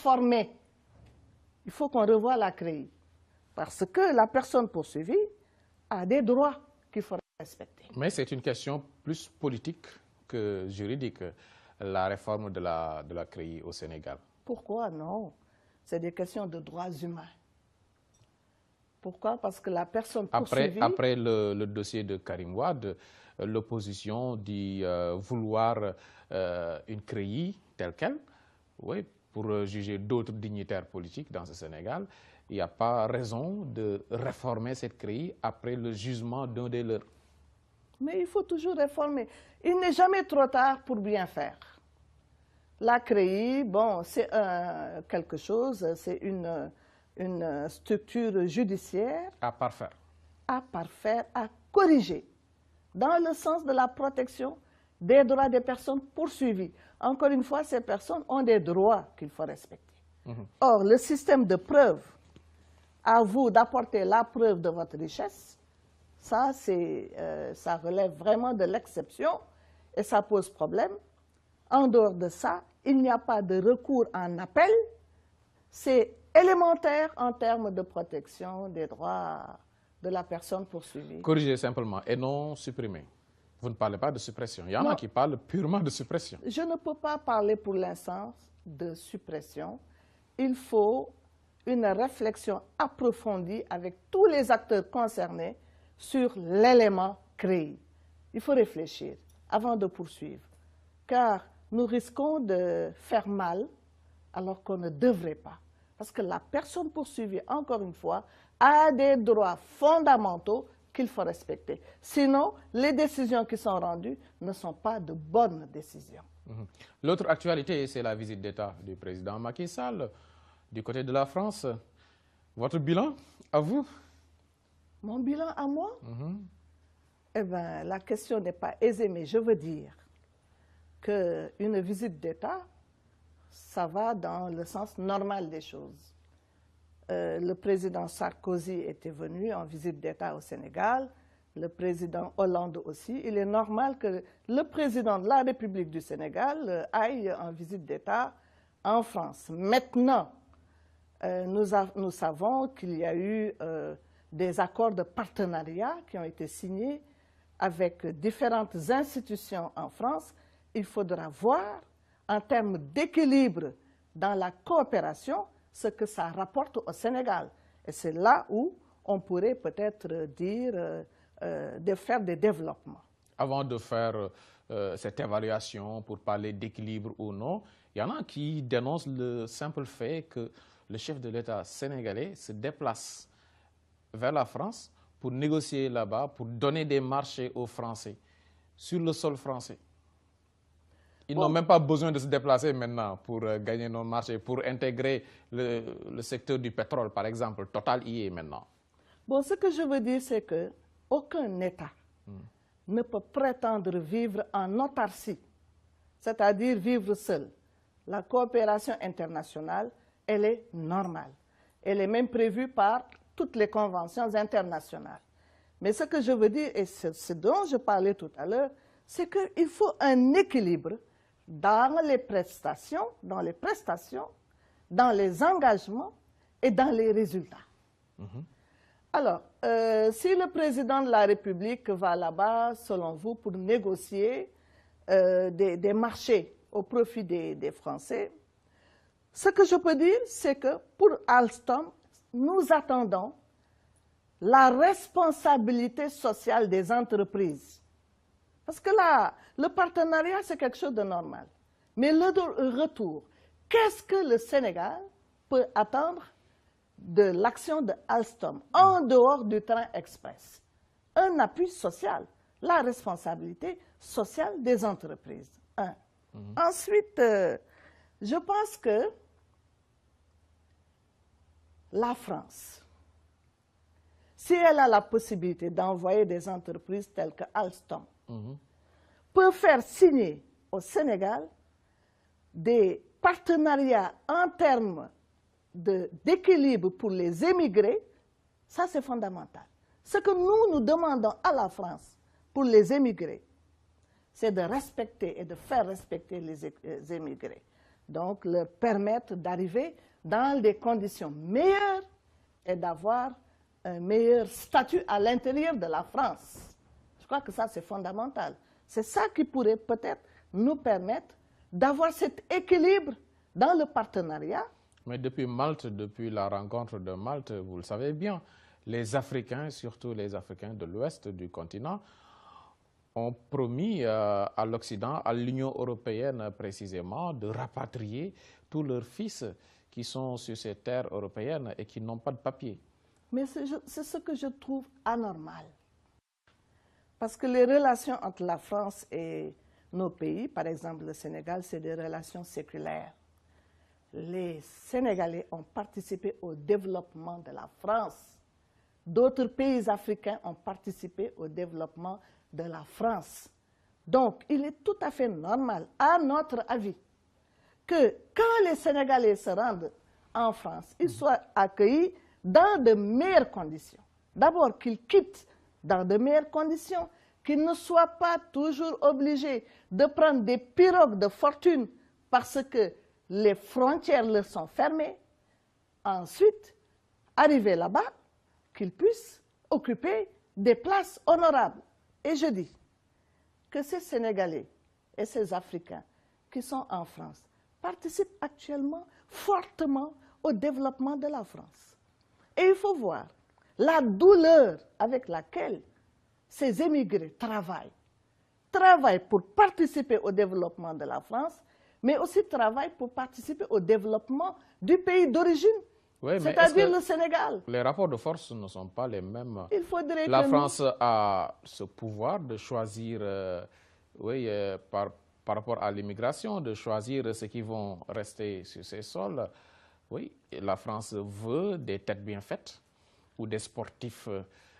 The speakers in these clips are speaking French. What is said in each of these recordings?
réformer. Il faut qu'on revoie la CREI. Parce que la personne poursuivie a des droits qu'il faut respecter. Mais c'est une question plus politique que juridique, la réforme de la CREI au Sénégal. Pourquoi non? C'est des questions de droits humains. Pourquoi? Parce que la personne poursuivie... Après le dossier de Karim Wade, l'opposition dit vouloir une CREI telle qu'elle, oui, pour juger d'autres dignitaires politiques dans ce Sénégal. Il n'y a pas raison de réformer cette CREI après le jugement d'un des leurs. Mais il faut toujours réformer. Il n'est jamais trop tard pour bien faire. La CREI, bon, c'est quelque chose, c'est une structure judiciaire à parfaire, à corriger, dans le sens de la protection des droits des personnes poursuivies. Encore une fois, ces personnes ont des droits qu'il faut respecter. Or, le système de preuve, à vous d'apporter la preuve de votre richesse, ça relève vraiment de l'exception et ça pose problème. En dehors de ça, il n'y a pas de recours en appel. C'est élémentaire en termes de protection des droits de la personne poursuivie. Corriger simplement et non supprimer. Vous ne parlez pas de suppression. Il y en a qui parlent purement de suppression. Je ne peux pas parler pour l'instant de suppression. Il faut une réflexion approfondie avec tous les acteurs concernés sur l'élément CREI. Il faut réfléchir avant de poursuivre, car nous risquons de faire mal alors qu'on ne devrait pas. Parce que la personne poursuivie, encore une fois, a des droits fondamentaux qu'il faut respecter. Sinon, les décisions qui sont rendues ne sont pas de bonnes décisions. L'autre actualité, c'est la visite d'État du président Macky Sall du côté de la France. Votre bilan, à vous? Mon bilan à moi? Eh bien, la question n'est pas aisée, mais je veux dire qu'une visite d'État, ça va dans le sens normal des choses. Le président Sarkozy était venu en visite d'État au Sénégal, le président Hollande aussi. Il est normal que le président de la République du Sénégal aille en visite d'État en France. Maintenant, nous savons qu'il y a eu des accords de partenariat qui ont été signés avec différentes institutions en France. Il faudra voir, en termes d'équilibre dans la coopération, ce que ça rapporte au Sénégal. Et c'est là où on pourrait peut-être dire de faire des développements. Avant de faire cette évaluation pour parler d'équilibre ou non, il y en a qui dénoncent le simple fait que le chef de l'État sénégalais se déplace vers la France pour négocier là-bas, pour donner des marchés aux Français, sur le sol français. Ils n'ont même pas besoin de se déplacer maintenant pour gagner nos marchés, pour intégrer le secteur du pétrole, par exemple. Total y est maintenant. Bon, ce que je veux dire, c'est qu'aucun État ne peut prétendre vivre en autarcie, c'est-à-dire vivre seul. La coopération internationale, elle est normale. Elle est même prévue par toutes les conventions internationales. Mais ce que je veux dire, et ce dont je parlais tout à l'heure, c'est qu'il faut un équilibre dans les prestations, dans les engagements et dans les résultats. Alors, si le président de la République va là-bas, selon vous, pour négocier des marchés au profit des Français, ce que je peux dire, c'est que pour Alstom, nous attendons la responsabilité sociale des entreprises. Parce que là, le partenariat, c'est quelque chose de normal. Mais le retour, qu'est-ce que le Sénégal peut attendre de l'action de Alstom en dehors du train express? Un appui social, la responsabilité sociale des entreprises. Ensuite, je pense que la France, si elle a la possibilité d'envoyer des entreprises telles que Alstom, peut faire signer au Sénégal des partenariats en termes d'équilibre pour les émigrés, ça c'est fondamental. Ce que nous demandons à la France pour les émigrés, c'est de respecter et de faire respecter les émigrés. donc leur permettre d'arriver dans des conditions meilleures et d'avoir un meilleur statut à l'intérieur de la France. Je crois que ça, c'est fondamental. C'est ça qui pourrait peut-être nous permettre d'avoir cet équilibre dans le partenariat. Mais depuis Malte, depuis la rencontre de Malte, vous le savez bien, les Africains, surtout les Africains de l'ouest du continent, ont promis à l'Occident, à l'Union européenne précisément, de rapatrier tous leurs fils qui sont sur ces terres européennes et qui n'ont pas de papier. Mais c'est ce que je trouve anormal. Parce que les relations entre la France et nos pays, par exemple le Sénégal, c'est des relations séculaires. Les Sénégalais ont participé au développement de la France. D'autres pays africains ont participé au développement de la France. Donc, il est tout à fait normal, à notre avis, que quand les Sénégalais se rendent en France, ils soient accueillis dans de meilleures conditions. D'abord, qu'ils quittent dans de meilleures conditions, qu'ils ne soient pas toujours obligés de prendre des pirogues de fortune parce que les frontières leur sont fermées. Ensuite, arriver là-bas, qu'ils puissent occuper des places honorables. Et je dis que ces Sénégalais et ces Africains qui sont en France participent actuellement fortement au développement de la France. Et il faut voir la douleur avec laquelle ces émigrés travaillent pour participer au développement de la France, mais aussi travaillent pour participer au développement du pays d'origine, oui, c'est-à-dire le Sénégal. Les rapports de force ne sont pas les mêmes. Il faudrait La que France a ce pouvoir de choisir, par rapport à l'immigration, de choisir ceux qui vont rester sur ses sols. Oui, la France veut des têtes bien faites ou des sportifs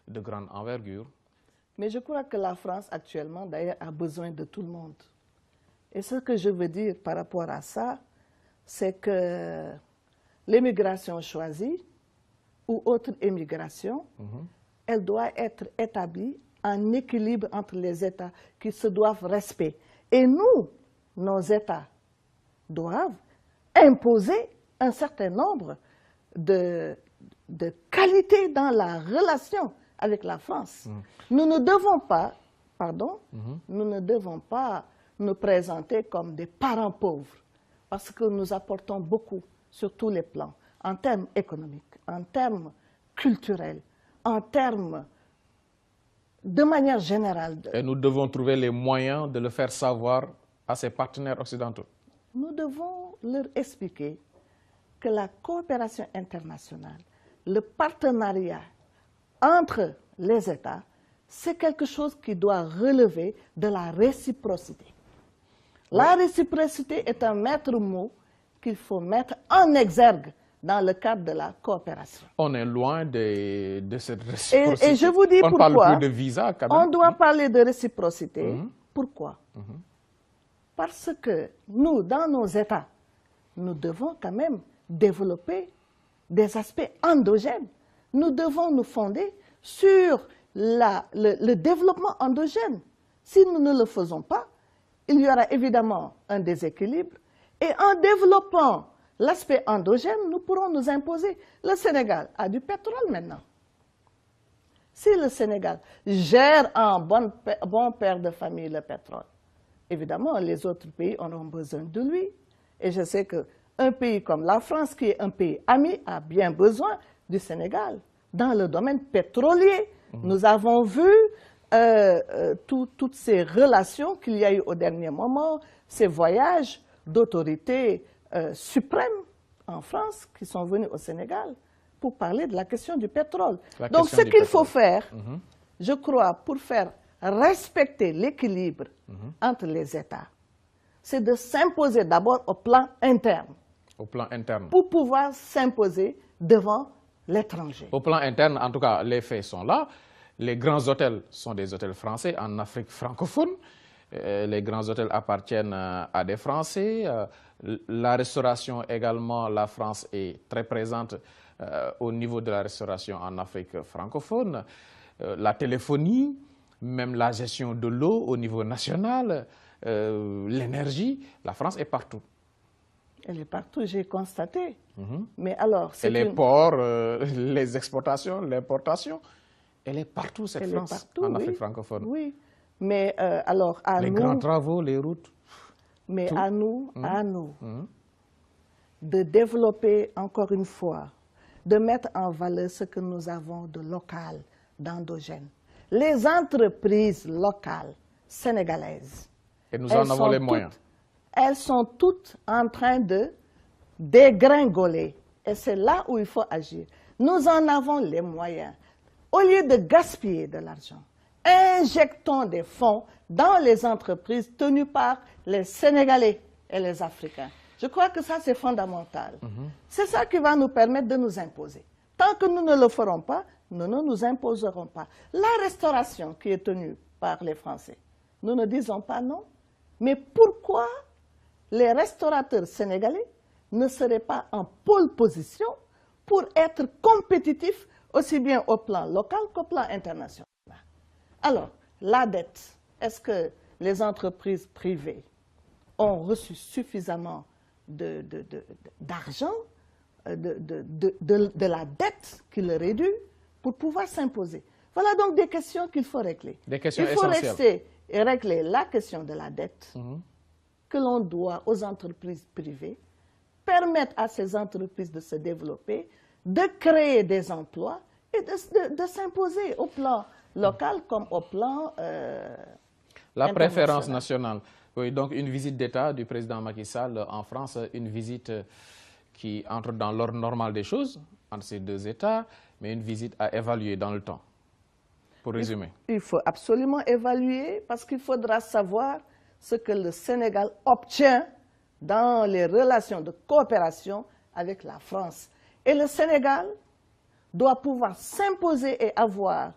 de grande envergure. Mais je crois que la France actuellement, d'ailleurs, a besoin de tout le monde. Et ce que je veux dire par rapport à ça, c'est que l'immigration choisie ou autre immigration, elle doit être établie en équilibre entre les États qui se doivent respecter. Et nous, nos États doivent imposer un certain nombre de qualités dans la relation avec la France. Nous ne devons pas, nous ne devons pas nous présenter comme des parents pauvres parce que nous apportons beaucoup sur tous les plans, en termes économiques, en termes culturels, en termes de manière générale. Et nous devons trouver les moyens de le faire savoir à ses partenaires occidentaux. Nous devons leur expliquer que la coopération internationale, le partenariat entre les États, c'est quelque chose qui doit relever de la réciprocité. La réciprocité est un maître mot qu'il faut mettre en exergue dans le cadre de la coopération. On est loin de cette réciprocité. Et je vous dis pourquoi. On ne parle plus de visa quand même. On doit parler de réciprocité. Pourquoi? Parce que nous, dans nos États, nous devons quand même développer des aspects endogènes. Nous devons nous fonder sur le développement endogène. Si nous ne le faisons pas, il y aura évidemment un déséquilibre. Et en développant l'aspect endogène, nous pourrons nous imposer. Le Sénégal a du pétrole maintenant. Si le Sénégal gère en bon père de famille le pétrole, évidemment, les autres pays auront besoin de lui. Et je sais qu'un pays comme la France, qui est un pays ami, a bien besoin du Sénégal. Dans le domaine pétrolier, nous avons vu toutes ces relations qu'il y a eu au dernier moment, ces voyages d'autorités suprêmes en France qui sont venus au Sénégal pour parler de la question du pétrole. Donc ce qu'il faut faire, je crois, pour faire respecter l'équilibre entre les États, c'est de s'imposer d'abord au plan interne. Au plan interne. Pour pouvoir s'imposer devant l'étranger. Au plan interne, en tout cas, les faits sont là. Les grands hôtels sont des hôtels français en Afrique francophone. Les grands hôtels appartiennent à des Français. La restauration également, la France est très présente au niveau de la restauration en Afrique francophone. La téléphonie, même la gestion de l'eau au niveau national, l'énergie, la France est partout. Elle est partout, j'ai constaté. Mais alors, et les ports, les exportations, l'importation, elle est partout, cette France, partout, en Afrique francophone. Oui, mais alors à nous... Les grands travaux, les routes. Mais tout. à nous, de développer, encore une fois, de mettre en valeur ce que nous avons de local, d'endogène. Les entreprises locales sénégalaises. Et nous en avons les moyens. Elles sont toutes en train de dégringoler. Et c'est là où il faut agir. Nous en avons les moyens. Au lieu de gaspiller de l'argent, injectons des fonds dans les entreprises tenues par les Sénégalais et les Africains. Je crois que ça, c'est fondamental. C'est ça qui va nous permettre de nous imposer. Tant que nous ne le ferons pas, nous ne nous imposerons pas. La restauration qui est tenue par les Français, nous ne disons pas non. Mais pourquoi les restaurateurs sénégalais ne seraient pas en pole position pour être compétitifs aussi bien au plan local qu'au plan international? Alors, la dette, est-ce que les entreprises privées ont reçu suffisamment d'argent, de la dette qui leur est due pour pouvoir s'imposer? Voilà donc des questions qu'il faut régler. Des questions Il faut essentielles. rester et régler la question de la dette que l'on doit aux entreprises privées, permettre à ces entreprises de se développer, de créer des emplois et de s'imposer au plan local comme au plan la préférence nationale. Oui, donc une visite d'État du président Macky Sall en France, une visite qui entre dans l'ordre normal des choses entre ces deux États, mais une visite à évaluer dans le temps. Pour résumer. Il faut absolument évaluer parce qu'il faudra savoir ce que le Sénégal obtient dans les relations de coopération avec la France. Et le Sénégal doit pouvoir s'imposer et avoir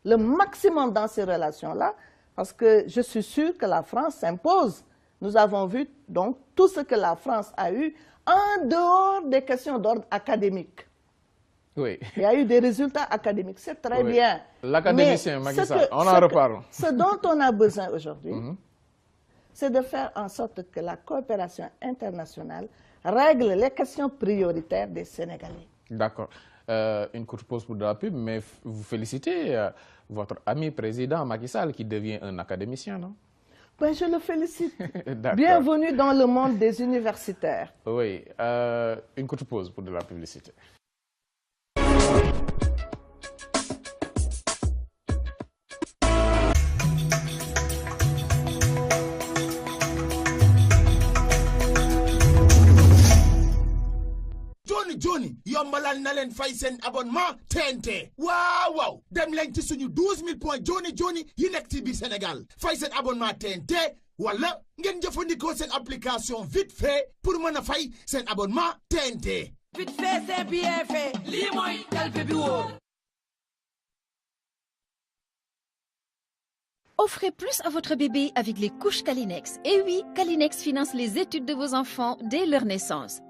le maximum dans ces relations-là, parce que je suis sûre que la France s'impose. Nous avons vu donc tout ce que la France a eu en dehors des questions d'ordre académique. Oui. Il y a eu des résultats académiques, c'est très bien. L'académicien Macky Sall, on en reparle. Ce dont on a besoin aujourd'hui, c'est de faire en sorte que la coopération internationale règle les questions prioritaires des Sénégalais. D'accord. Une courte pause pour de la pub, mais vous félicitez votre ami président Macky Sall qui devient un académicien, non? Ben, je le félicite. Bienvenue dans le monde des universitaires. Oui. Une courte pause pour de la publicité. Joni yombalal na leen fay seen abonnement TNT waaw waaw dem leen ci suñu 12000 points joni yi nekk ci biir Sénégal fay seen abonnement TNT wala ngeen jëfandikoo seen application vite fait pour mën a fay seen abonnement TNT. Vite fait c'est bien fait lii mooy kalpe bi wóor. Offrez plus à votre bébé avec les couches Kalinex. Et oui, Kalinex finance les études de vos enfants dès leur naissance.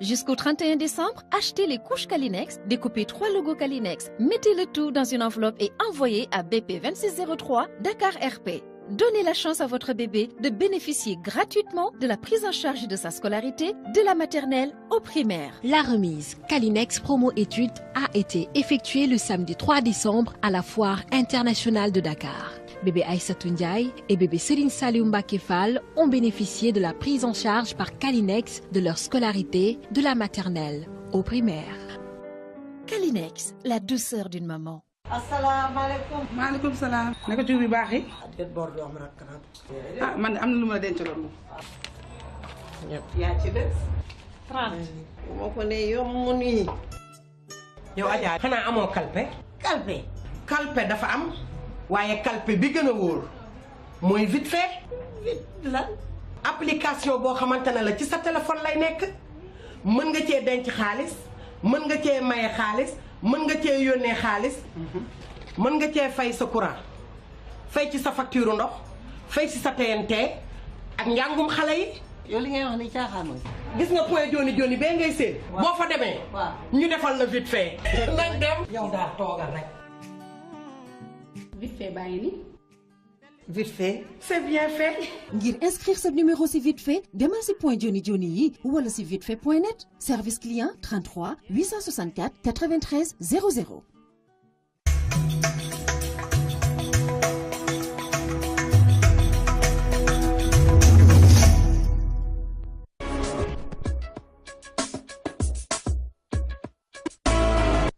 Jusqu'au 31 décembre, achetez les couches Kalinex, découpez 3 logos Kalinex, mettez le tout dans une enveloppe et envoyez à BP 2603 Dakar RP. Donnez la chance à votre bébé de bénéficier gratuitement de la prise en charge de sa scolarité de la maternelle au primaire. La remise Kalinex Promo Études a été effectuée le samedi 3 décembre à la Foire internationale de Dakar. Bébé Aïssatou Ndiaye et bébé Serigne Saliou Mbacké Fall ont bénéficié de la prise en charge par Kalinex de leur scolarité de la maternelle au primaire. Kalinex, la douceur d'une maman. asalaamaaleykum. maaleykum salaam. naka jiw bi baax yi. ah man am na lu ma la dencaloon moom. yaa ci des. 30. moo ko ne yomb nii. yow Adja xanaa amoo kalpe. kalpe. kalpe dafa am waaye kalpe bi gën a wóor mooy vite fait. vite lan. application boo xamante ne la ci sa téléphone lay nekk mën nga cee denc xaalis mën nga cee maye xaalis. mën nga cee yónnee xaalis mën nga cee fay sa courant fay ci sa facture ndox fay ci sa TNT ak njàngum xale yi. yow li ngay wax ni caaxaan mooy. gis nga point joni bee ngay séen. boo fa demee. ñu defal la vite fait. nañ dem. yow daal toogal rek. vite fait baa ngi nii Vite fait, c'est bien fait. Ngir inscrire ce numéro si vite fait, demal si point Joni Joni yi wala si vitefait.net. Service client 33 864 93 00.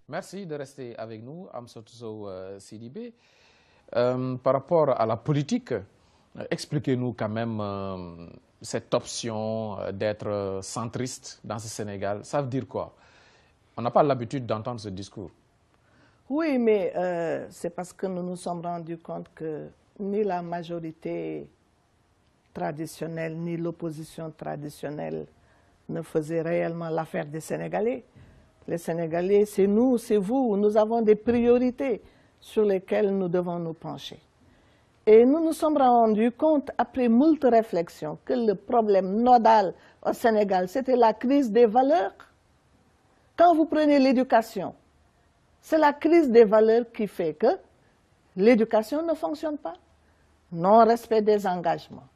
Merci de rester avec nous, Amsatou Sow Sidibé. Par rapport à la politique, expliquez-nous quand même cette option d'être centriste dans ce Sénégal. Ça veut dire quoi? On n'a pas l'habitude d'entendre ce discours. Oui, mais c'est parce que nous nous sommes rendus compte que ni la majorité traditionnelle, ni l'opposition traditionnelle ne faisaient réellement l'affaire des Sénégalais. Les Sénégalais, c'est nous, c'est vous. Nous avons des priorités sur lesquelles nous devons nous pencher. Et nous nous sommes rendus compte, après moult réflexions, que le problème nodal au Sénégal, c'était la crise des valeurs. Quand vous prenez l'éducation, c'est la crise des valeurs qui fait que l'éducation ne fonctionne pas. Non-respect des engagements.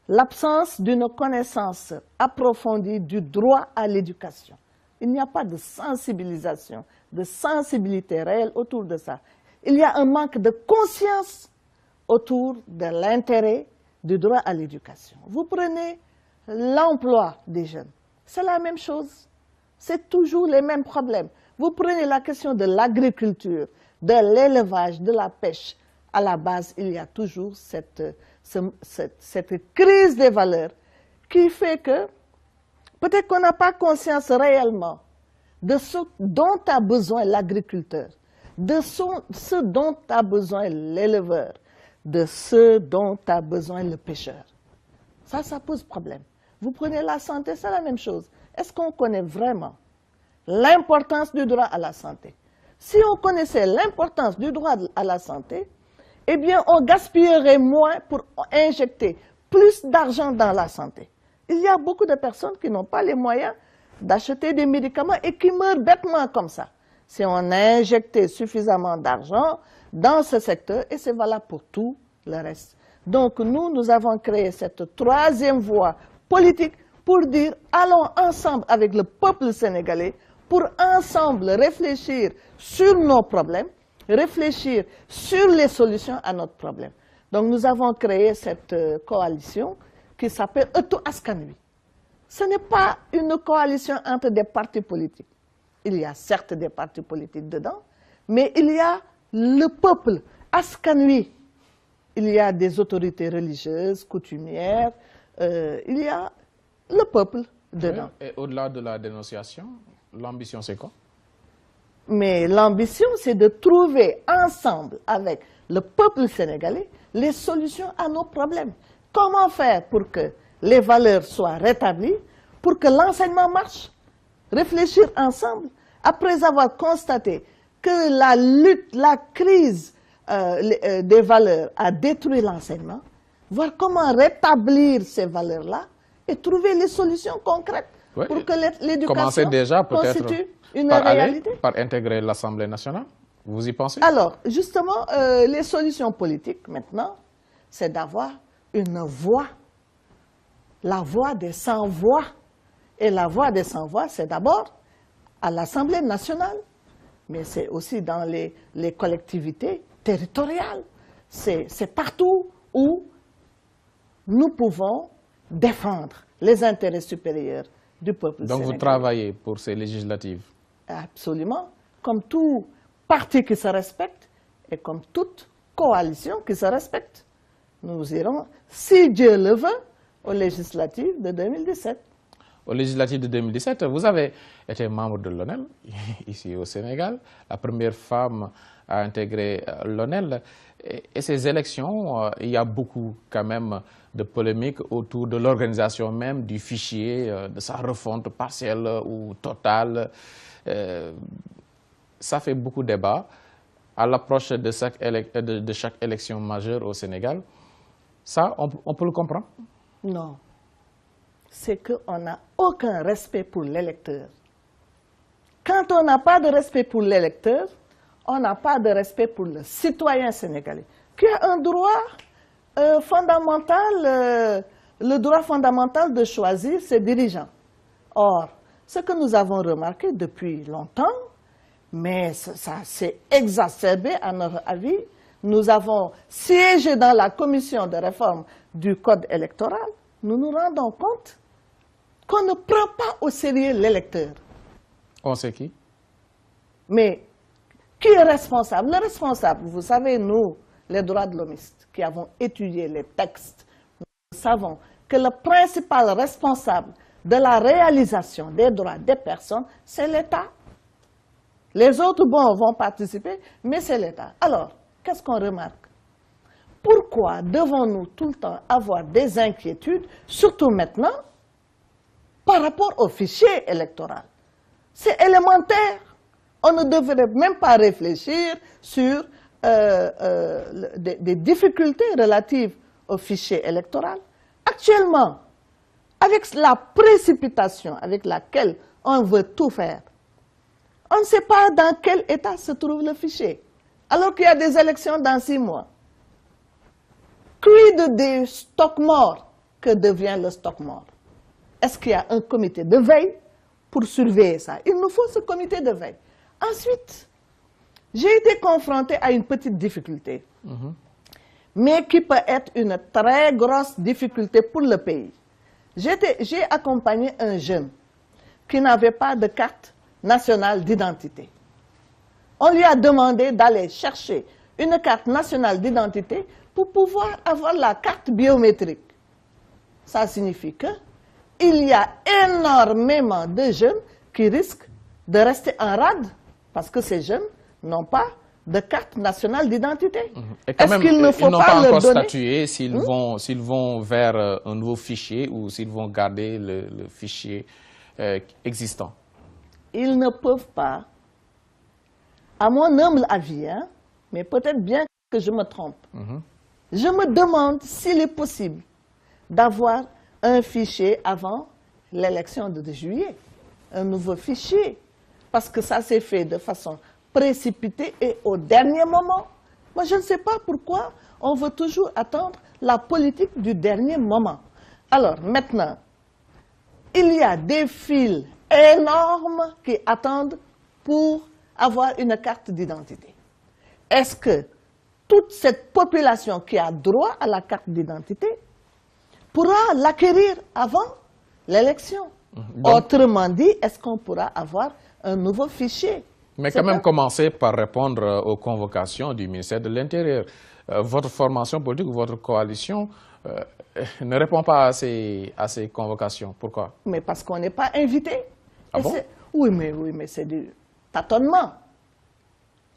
L'absence d'une connaissance approfondie du droit à l'éducation. Il n'y a pas de sensibilisation, de sensibilité réelle autour de ça. Il y a un manque de conscience autour de l'intérêt du droit à l'éducation. Vous prenez l'emploi des jeunes, c'est la même chose. C'est toujours les mêmes problèmes. Vous prenez la question de l'agriculture, de l'élevage, de la pêche. À la base, il y a toujours cette crise des valeurs qui fait que peut-être qu'on n'a pas conscience réellement de ce dont a besoin l'agriculteur, de ce dont a besoin l'éleveur, de ce dont a besoin le pêcheur. Ça pose problème. Vous prenez la santé, c'est la même chose. Est-ce qu'on connaît vraiment l'importance du droit à la santé? Si on connaissait l'importance du droit à la santé, eh bien, on gaspillerait moins pour injecter plus d'argent dans la santé. Il y a beaucoup de personnes qui n'ont pas les moyens d'acheter des médicaments et qui meurent bêtement comme ça. Si on a injecté suffisamment d'argent dans ce secteur, et c'est valable pour tout le reste. Donc nous avons créé cette troisième voie politique pour dire allons ensemble avec le peuple sénégalais pour ensemble réfléchir sur nos problèmes, réfléchir sur les solutions à notre problème. Donc nous avons créé cette coalition qui s'appelle Ëttu Askan Wi. Ce n'est pas une coalition entre des partis politiques. Il y a certes des partis politiques dedans, mais il y a le peuple, Askan Wi. Il y a des autorités religieuses, coutumières, il y a le peuple dedans. Et au-delà de la dénonciation, l'ambition c'est quoi? Mais l'ambition c'est de trouver ensemble avec le peuple sénégalais les solutions à nos problèmes. Comment faire pour que les valeurs soient rétablies, pour que l'enseignement marche? Réfléchir ensemble, après avoir constaté que la lutte, la crise des valeurs a détruit l'enseignement, voir comment rétablir ces valeurs-là et trouver les solutions concrètes pour que l'éducation déjà constitue une réalité. Par intégrer l'Assemblée nationale, vous y pensez? Alors, justement, les solutions politiques maintenant, c'est d'avoir une voix, la voix des sans-voix. Et la voix des sans-voix, c'est d'abord à l'Assemblée nationale, mais c'est aussi dans les collectivités territoriales. C'est partout où nous pouvons défendre les intérêts supérieurs du peuple sénégalais. Donc vous travaillez pour ces législatives? Absolument. Comme tout parti qui se respecte et comme toute coalition qui se respecte. Nous irons, si Dieu le veut, aux législatives de 2017. Aux législatives de 2017, vous avez été membre de l'ONEL, ici au Sénégal, la première femme à intégrer l'ONEL. Et ces élections, il y a beaucoup quand même de polémiques autour de l'organisation même du fichier, de sa refonte partielle ou totale. Ça fait beaucoup de débats. À l'approche de chaque élection majeure au Sénégal, ça, on peut le comprendre? Non. C'est qu'on n'a aucun respect pour l'électeur. Quand on n'a pas de respect pour l'électeur, on n'a pas de respect pour le citoyen sénégalais. qui a un droit fondamental, le droit fondamental de choisir ses dirigeants. Or, ce que nous avons remarqué depuis longtemps, mais ça s'est exacerbé à notre avis, nous avons siégé dans la commission de réforme du code électoral, nous nous rendons compte qu'on ne prend pas au sérieux l'électeur. On sait qui? Mais qui est responsable? Le responsable, vous savez, nous, les droits de l'homiste, qui avons étudié les textes, nous savons que le principal responsable de la réalisation des droits des personnes, c'est l'État. Les autres, bon, vont participer, mais c'est l'État. Alors, qu'est-ce qu'on remarque? Pourquoi devons-nous tout le temps avoir des inquiétudes, surtout maintenant, par rapport au fichier électoral? C'est élémentaire. On ne devrait même pas réfléchir sur des difficultés relatives au fichier électoral. Actuellement, avec la précipitation avec laquelle on veut tout faire, on ne sait pas dans quel état se trouve le fichier, alors qu'il y a des élections dans 6 mois. Quid des stocks morts? Que devient le stock mort? Est-ce qu'il y a un comité de veille pour surveiller ça? Il nous faut ce comité de veille. Ensuite, j'ai été confrontée à une petite difficulté, mais qui peut être une très grosse difficulté pour le pays. J'ai accompagné un jeune qui n'avait pas de carte nationale d'identité. On lui a demandé d'aller chercher une carte nationale d'identité pour pouvoir avoir la carte biométrique. Ça signifie qu'il y a énormément de jeunes qui risquent de rester en rade parce que ces jeunes n'ont pas de carte nationale d'identité. Est-ce qu'il ne faut pas encore statuer s'ils vont vers un nouveau fichier ou s'ils vont garder le fichier existant? Ils ne peuvent pas, à mon humble avis, hein, mais peut-être bien que je me trompe. Je me demande s'il est possible d'avoir un fichier avant l'élection de juillet, un nouveau fichier, parce que ça s'est fait de façon précipitée et au dernier moment. Moi, je ne sais pas pourquoi on veut toujours attendre la politique du dernier moment. Alors, maintenant, il y a des files énormes qui attendent pour avoir une carte d'identité. Est-ce que toute cette population qui a droit à la carte d'identité pourra l'acquérir avant l'élection? Autrement dit, est-ce qu'on pourra avoir un nouveau fichier? Mais quand même commencer par répondre aux convocations du ministère de l'Intérieur. Votre formation politique ou votre coalition ne répond pas à ces convocations. Pourquoi? Mais parce qu'on n'est pas invité. Ah bon? Oui, mais c'est du tâtonnement.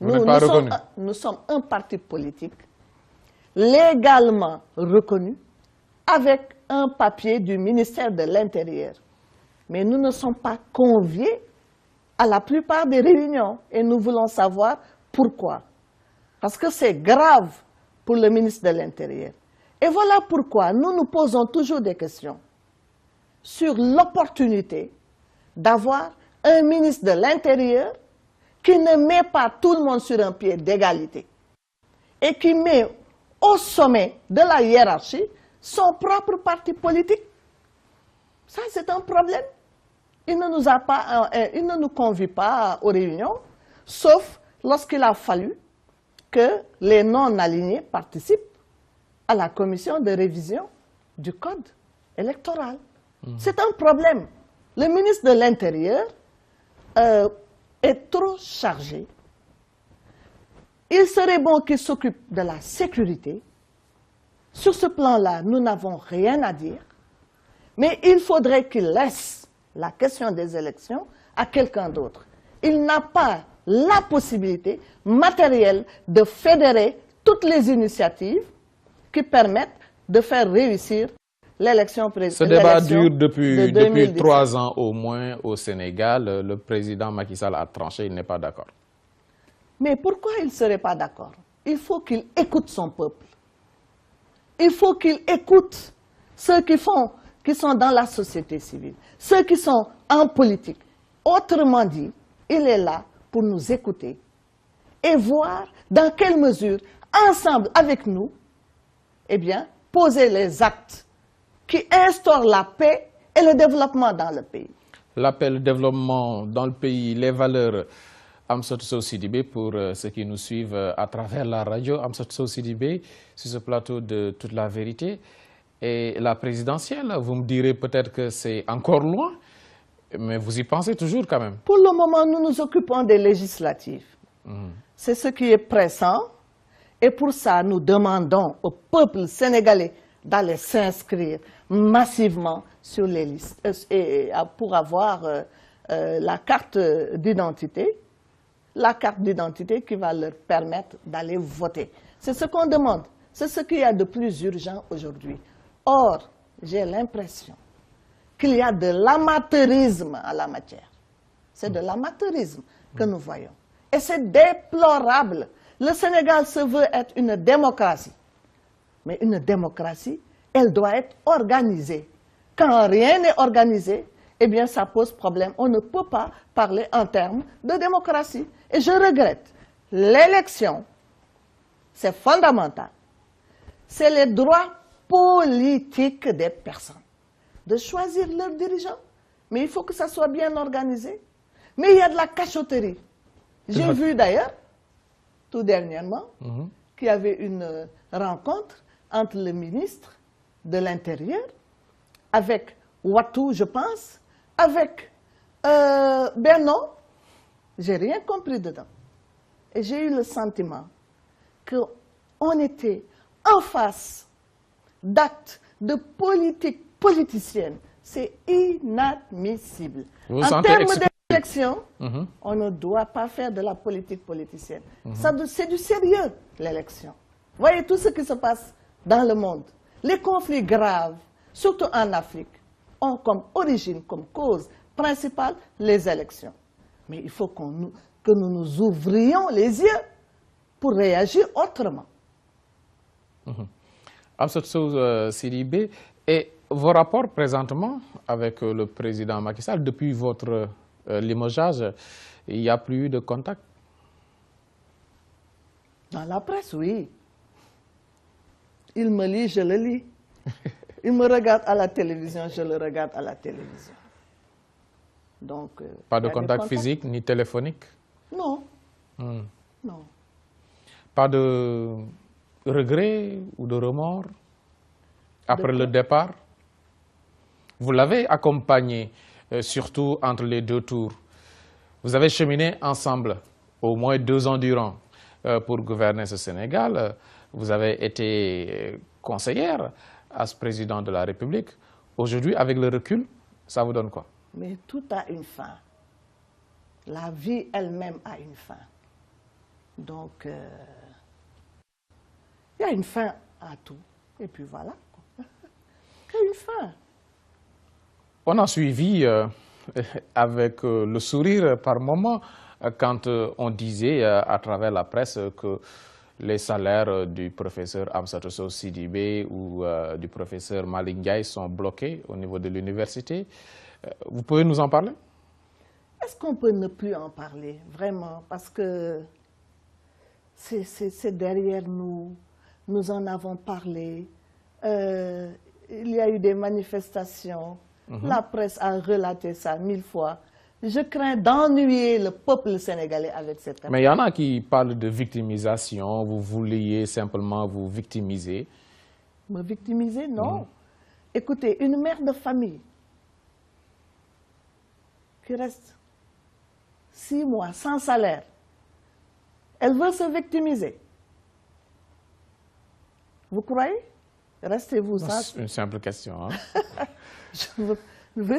Nous sommes un parti politique légalement reconnu avec un papier du ministère de l'Intérieur. Mais nous ne sommes pas conviés à la plupart des réunions et nous voulons savoir pourquoi. Parce que c'est grave pour le ministre de l'Intérieur. Et voilà pourquoi nous nous posons toujours des questions sur l'opportunité d'avoir un ministre de l'Intérieur qui ne met pas tout le monde sur un pied d'égalité et qui met au sommet de la hiérarchie son propre parti politique. Ça, c'est un problème. Il ne nous convie pas aux réunions, sauf lorsqu'il a fallu que les non-alignés participent à la commission de révision du code électoral. C'est un problème. Le ministre de l'Intérieur est trop chargé. Il serait bon qu'il s'occupe de la sécurité. Sur ce plan-là, nous n'avons rien à dire. Mais il faudrait qu'il laisse la question des élections à quelqu'un d'autre. Il n'a pas la possibilité matérielle de fédérer toutes les initiatives qui permettent de faire réussir l'élection présidentielle. Ce débat dure depuis 3 ans au moins au Sénégal. Le président Macky Sall a tranché, il n'est pas d'accord. Mais pourquoi il ne serait pas d'accord? Il faut qu'il écoute son peuple. Il faut qu'il écoute ceux qui sont dans la société civile, ceux qui sont en politique. Autrement dit, il est là pour nous écouter et voir dans quelle mesure, ensemble avec nous, eh bien, poser les actes qui instaurent la paix et le développement dans le pays. L'appel développement dans le pays, les valeurs, Amsatou Sow Sidibé, pour ceux qui nous suivent à travers la radio, Amsatou Sow Sidibé, sur ce plateau de Toute la Vérité. Et la présidentielle, vous me direz peut-être que c'est encore loin, mais vous y pensez toujours quand même. Pour le moment, nous nous occupons des législatives. C'est ce qui est pressant. Et pour ça, nous demandons au peuple sénégalais d'aller s'inscrire massivement sur les listes pour avoir la carte d'identité. La carte d'identité qui va leur permettre d'aller voter. C'est ce qu'on demande. C'est ce qu'il y a de plus urgent aujourd'hui. Or, j'ai l'impression qu'il y a de l'amateurisme en la matière. C'est de l'amateurisme que nous voyons. Et c'est déplorable. Le Sénégal se veut être une démocratie. Mais une démocratie, elle doit être organisée. Quand rien n'est organisé, eh bien, ça pose problème. On ne peut pas parler en termes de démocratie. Et je regrette. L'élection, c'est fondamental. C'est les droits politiques des personnes de choisir leurs dirigeants. Mais il faut que ça soit bien organisé. Mais il y a de la cachotterie. J'ai vu d'ailleurs, tout dernièrement, qu'il y avait une rencontre entre le ministre de l'Intérieur, avec Ouattou, je pense, avec Bernon. J'ai rien compris dedans. Et j'ai eu le sentiment qu'on était en face d'actes de politique politicienne. C'est inadmissible. En termes d'élection, on ne doit pas faire de la politique politicienne. C'est du sérieux, l'élection. Voyez tout ce qui se passe dans le monde. Les conflits graves, surtout en Afrique, ont comme origine, comme cause principale, les élections. Mais il faut que nous nous ouvrions les yeux pour réagir autrement. Amsatou Sow Sidibé, et vos rapports présentement avec le président Macky Sall, depuis votre limogeage, il n'y a plus eu de contact? Dans la presse, oui. Il me lit, je le lis. Il me regarde à la télévision, je le regarde à la télévision. Donc, pas de contact physique ni téléphonique? Non. Non. Pas de regret ou de remords après le départ? Vous l'avez accompagné, surtout entre les deux tours. Vous avez cheminé ensemble au moins 2 ans durant pour gouverner ce Sénégal. Vous avez été conseillère à ce président de la République. Aujourd'hui, avec le recul, ça vous donne quoi? Mais tout a une fin. La vie elle-même a une fin. Donc, il y a une fin à tout. Et puis voilà. Il y a une fin. On a suivi avec le sourire par moment quand on disait à travers la presse que les salaires du professeur Amsatou Sow Sidibé ou du professeur Malick Ndiaye sont bloqués au niveau de l'université. Vous pouvez nous en parler? Est-ce qu'on peut ne plus en parler, vraiment? Parce que c'est derrière nous, nous en avons parlé. Il y a eu des manifestations, la presse a relaté ça 1000 fois. Je crains d'ennuyer le peuple sénégalais avec cette affaire. Mais il y en a qui parlent de victimisation, vous vouliez simplement vous victimiser. Me victimiser? Non. Écoutez, une mère de famille qui reste 6 mois sans salaire, elle veut se victimiser. Vous croyez? Restez-vous sans... C'est une simple question.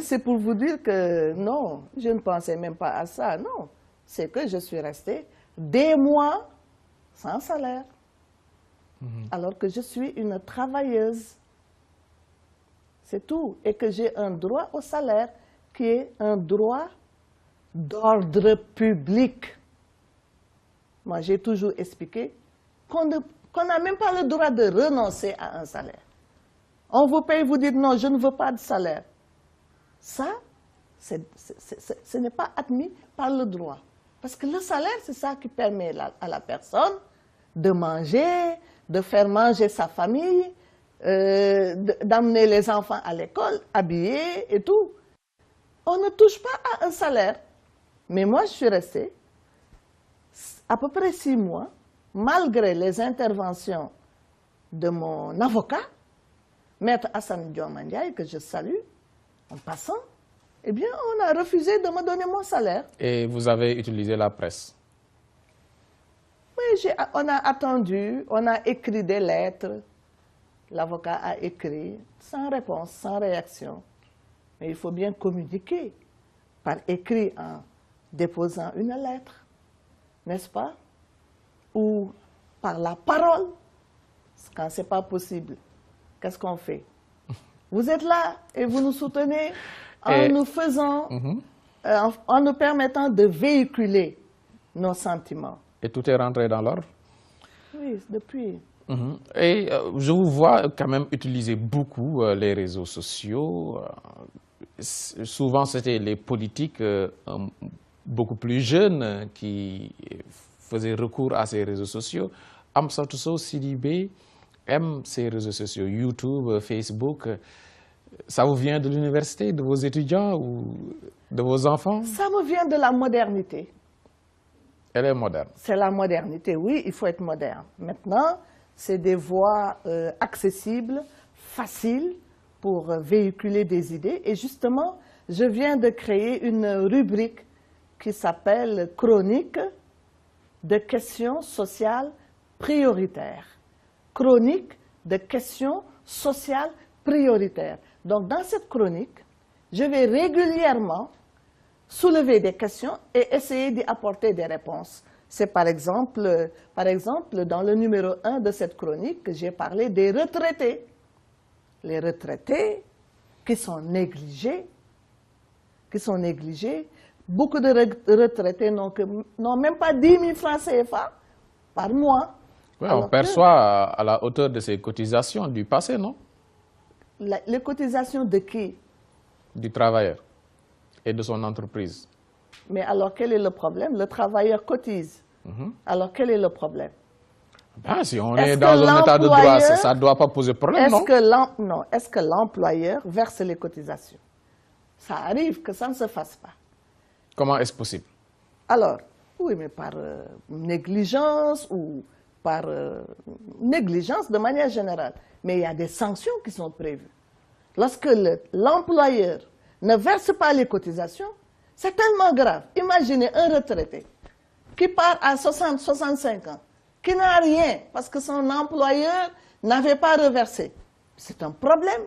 C'est pour vous dire que non, je ne pensais même pas à ça. Non, c'est que je suis restée des mois sans salaire. Alors que je suis une travailleuse. C'est tout. Et que j'ai un droit au salaire qui est un droit d'ordre public. Moi, j'ai toujours expliqué qu'on n'a même pas le droit de renoncer à un salaire. On vous paye, vous dites non, je ne veux pas de salaire. Ça, ce n'est pas admis par le droit. Parce que le salaire, c'est ça qui permet à la personne de manger, de faire manger sa famille, d'amener les enfants à l'école, habillés et tout. On ne touche pas à un salaire. Mais moi, je suis restée à peu près 6 mois, malgré les interventions de mon avocat, Maître Hassan Diomandjaï, que je salue, en passant, eh bien, on a refusé de me donner mon salaire. Et vous avez utilisé la presse? Oui, on a attendu, on a écrit des lettres. L'avocat a écrit, sans réponse, sans réaction. Mais il faut bien communiquer par écrit en déposant une lettre, n'est-ce pas? Ou par la parole, quand ce n'est pas possible. Qu'est-ce qu'on fait? Vous êtes là et vous nous soutenez en nous faisant, en nous permettant de véhiculer nos sentiments. Et tout est rentré dans l'ordre? Oui, depuis. Et je vous vois quand même utiliser beaucoup les réseaux sociaux. Souvent, c'était les politiques beaucoup plus jeunes qui faisaient recours à ces réseaux sociaux. Amsatou Sow Sidibé aime ces réseaux sociaux, YouTube, Facebook. Ça vous vient de l'université, de vos étudiants ou de vos enfants? Ça me vient de la modernité. Elle est moderne. C'est la modernité, oui, il faut être moderne. Maintenant, c'est des voies accessibles, faciles pour véhiculer des idées. Et justement, je viens de créer une rubrique qui s'appelle « Chronique de questions sociales prioritaires ». Chronique de questions sociales prioritaires. Donc, dans cette chronique, je vais régulièrement soulever des questions et essayer d'y apporter des réponses. C'est par exemple, dans le numéro 1 de cette chronique, que j'ai parlé des retraités. Les retraités qui sont négligés. Beaucoup de retraités n'ont même pas 10 000 francs CFA par mois. Oui, on perçoit à la hauteur de ces cotisations du passé, non? Les cotisations de qui? Du travailleur et de son entreprise. Mais alors, quel est le problème? Le travailleur cotise. Alors, quel est le problème? Ben, si on est dans un état de droit, ça ne doit pas poser problème, non? Est-ce que l'employeur verse les cotisations? Ça arrive que ça ne se fasse pas. Comment est-ce possible? Alors, oui, mais par négligence ou par négligence de manière générale. Mais il y a des sanctions qui sont prévues. Lorsque l'employeur ne verse pas les cotisations, c'est tellement grave. Imaginez un retraité qui part à 60, 65 ans, qui n'a rien parce que son employeur n'avait pas reversé. C'est un problème.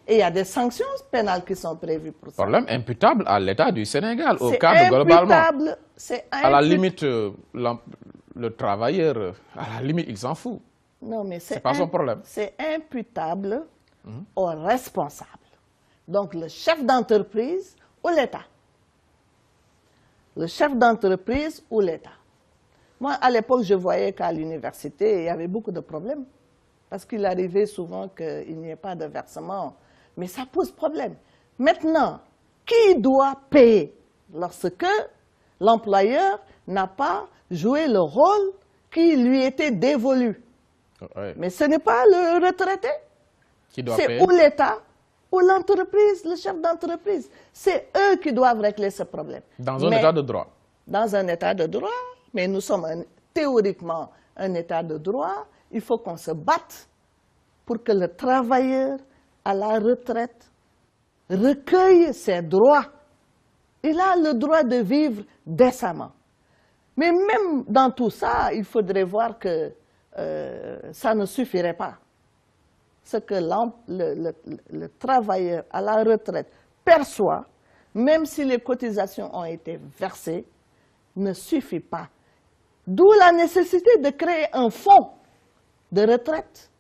Et il y a des sanctions pénales qui sont prévues pour ça. Problème imputable à l'État du Sénégal, au cadre globalement. C'est imputable. À la limite, le travailleur, à la limite, il s'en fout. Non, mais c'est pas son problème. C'est imputable aux responsables. Donc, le chef d'entreprise ou l'État. Le chef d'entreprise ou l'État. Moi, à l'époque, je voyais qu'à l'université, il y avait beaucoup de problèmes. Parce qu'il arrivait souvent qu'il n'y ait pas de versement. Mais ça pose problème. Maintenant, qui doit payer lorsque l'employeur n'a pas joué le rôle qui lui était dévolu? Oui. Mais ce n'est pas le retraité. C'est ou l'État ou l'entreprise, le chef d'entreprise. C'est eux qui doivent régler ce problème. Dans un état de droit. Dans un état de droit, mais nous sommes théoriquement un état de droit. Il faut qu'on se batte pour que le travailleur à la retraite recueille ses droits. Il a le droit de vivre décemment. Mais même dans tout ça, il faudrait voir que ça ne suffirait pas. Ce que le travailleur à la retraite perçoit, même si les cotisations ont été versées, ne suffit pas. D'où la nécessité de créer un fonds de retraite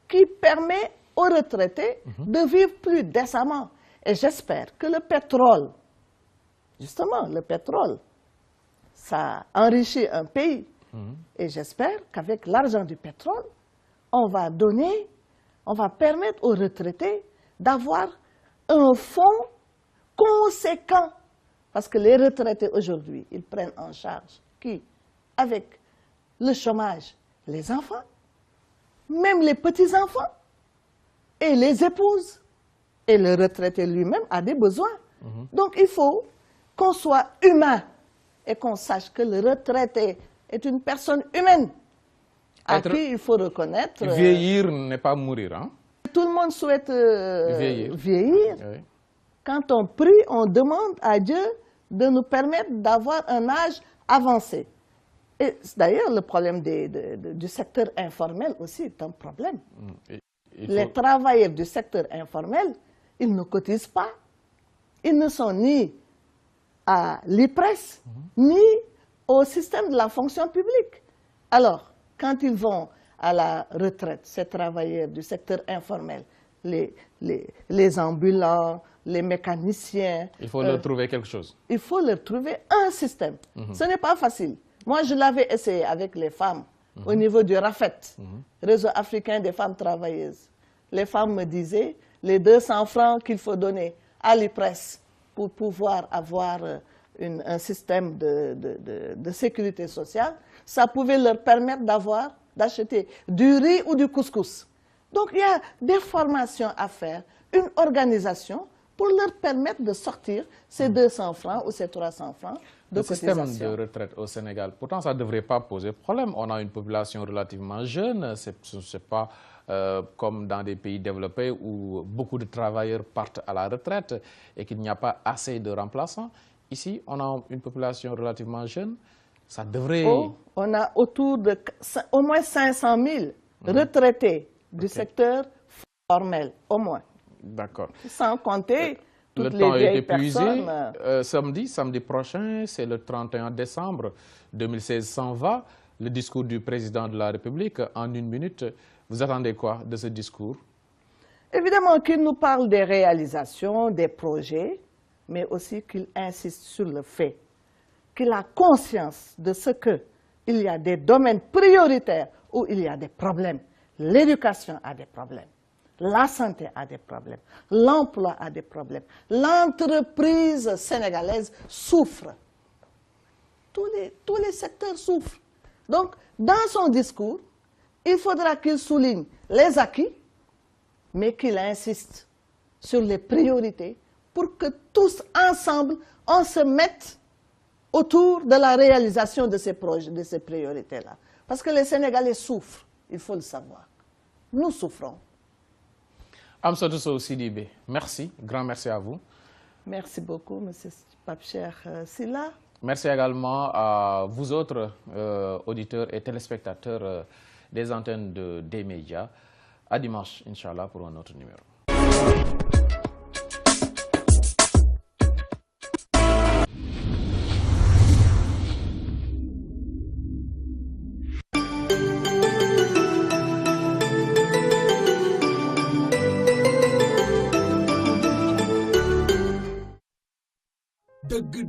qui permet aux retraités de vivre plus décemment. Et j'espère que le pétrole, justement, le pétrole, ça enrichit un pays. Et j'espère qu'avec l'argent du pétrole, on va permettre aux retraités d'avoir un fonds conséquent. Parce que les retraités aujourd'hui, ils prennent en charge qui? Avec le chômage, les enfants, même les petits-enfants, et les épouses. Et le retraité lui-même a des besoins. Donc il faut qu'on soit humain et qu'on sache que le retraité est une personne humaine à qui il faut reconnaître... Vieillir n'est pas mourir, hein? Tout le monde souhaite vieillir. Oui. Quand on prie, on demande à Dieu de nous permettre d'avoir un âge avancé. Et d'ailleurs, le problème du secteur informel aussi est un problème. Les travailleurs du secteur informel, ils ne cotisent pas. Ils ne sont ni à l'IPRES, ni au système de la fonction publique. Alors, quand ils vont à la retraite, ces travailleurs du secteur informel, les ambulants, les mécaniciens... Il faut leur trouver quelque chose. Il faut leur trouver un système. Ce n'est pas facile. Moi, je l'avais essayé avec les femmes au niveau du RAFET, Réseau africain des femmes travailleuses. Les femmes me disaient les 200 francs qu'il faut donner à l'IPRES pour pouvoir avoir un système de sécurité sociale, ça pouvait leur permettre d'acheter du riz ou du couscous. Donc, il y a des formations à faire, une organisation pour leur permettre de sortir ces 200 francs ou ces 300 francs de cotisation. Le système de retraite au Sénégal, pourtant, ça ne devrait pas poser problème. On a une population relativement jeune, ce n'est pas comme dans des pays développés où beaucoup de travailleurs partent à la retraite et qu'il n'y a pas assez de remplaçants. Ici, on a une population relativement jeune. Ça devrait... on a autour de au moins 500 000 retraités du secteur formel, au moins. D'accord. Sans compter toutes le les temps vieilles est épuisé. personnes. Samedi prochain, c'est le 31 décembre 2016, s'en va. Le discours du président de la République en 1 minute. Vous attendez quoi de ce discours? Évidemment qu'il nous parle des réalisations, des projets, mais aussi qu'il insiste sur le fait qu'il a conscience de ce qu'il y a des domaines prioritaires où il y a des problèmes. L'éducation a des problèmes, la santé a des problèmes, l'emploi a des problèmes, l'entreprise sénégalaise souffre. Tous les secteurs souffrent. Donc, dans son discours, il faudra qu'il souligne les acquis, mais qu'il insiste sur les priorités pour que tous ensemble, on se mette autour de la réalisation de ces projets, de ces priorités-là. Parce que les Sénégalais souffrent, il faut le savoir. Nous souffrons. Amsatou Sow Sidibé, merci, grand merci à vous. Merci beaucoup, M. Pape Cheikh Sylla. Merci également à vous autres auditeurs et téléspectateurs des antennes des médias. À dimanche, Inch'Allah, pour un autre numéro.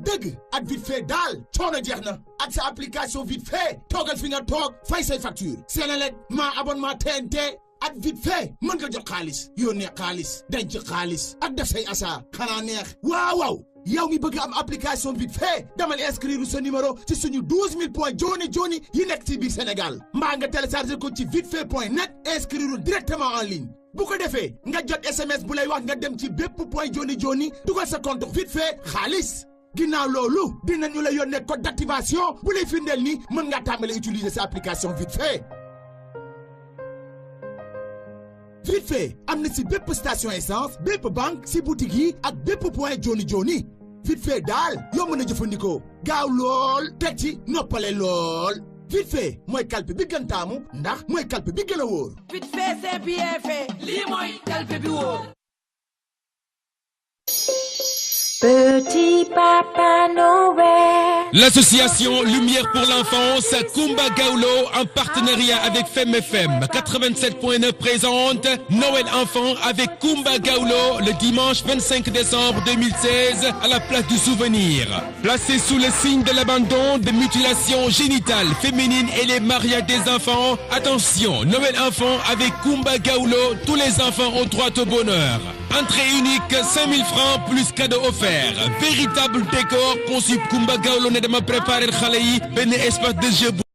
dëgg ak vite fait daal coono jeex na ak sa application vite fait toogal fi nga toog fay say facture Senelec ma abonnement TNT ak vite fait mën nga jot xaalis yónnee xaalis denc xaalis ak def say asa xanaa neex waaw yow mi bëgg am application vite fait demal inscrire sa numéro ci suñu 12 000 points joni yi nekk ci biir Sénégal mbaa nga télécharger ko ci vitefait.net inscrire directement en ligne bu ko defee nga jot SMS bu lay wax nga dem ci bépp point joni dugal sa compte vite fait xaalis ginnaaw loolu dinañu la yónnee code d'activation bu lay firndeel ni mën nga tàmbale utiliser sa application vite fait. Vite fait am na si bépp station essence bépp banque si boutique yi ak bépp point joni vite fait daal yomb na jëfandikoo gaaw lool teg ci noppale lool. Vite fait mooy kalpe bi gën taamu ndax mooy kalpe bi gën a wóor. Vite fait c'est bien fait lii mooy kalpe bi wóor. Petit Papa Noël. L'association Lumière pour l'enfance Kumba Gawlo en partenariat avec FemFM 87.9 présente Noël enfant avec Kumba Gawlo le dimanche 25 décembre 2016 à la place du souvenir. Placé sous le signe de l'abandon, de mutilation génitale féminine et les mariages des enfants. Attention, Noël enfant avec Kumba Gawlo, tous les enfants ont droit au bonheur. Entrée unique 5 000 francs plus cadeau offert. Véritable décor conçu Kumba Gawlo ne dama préparer xale yi benn espace de jeu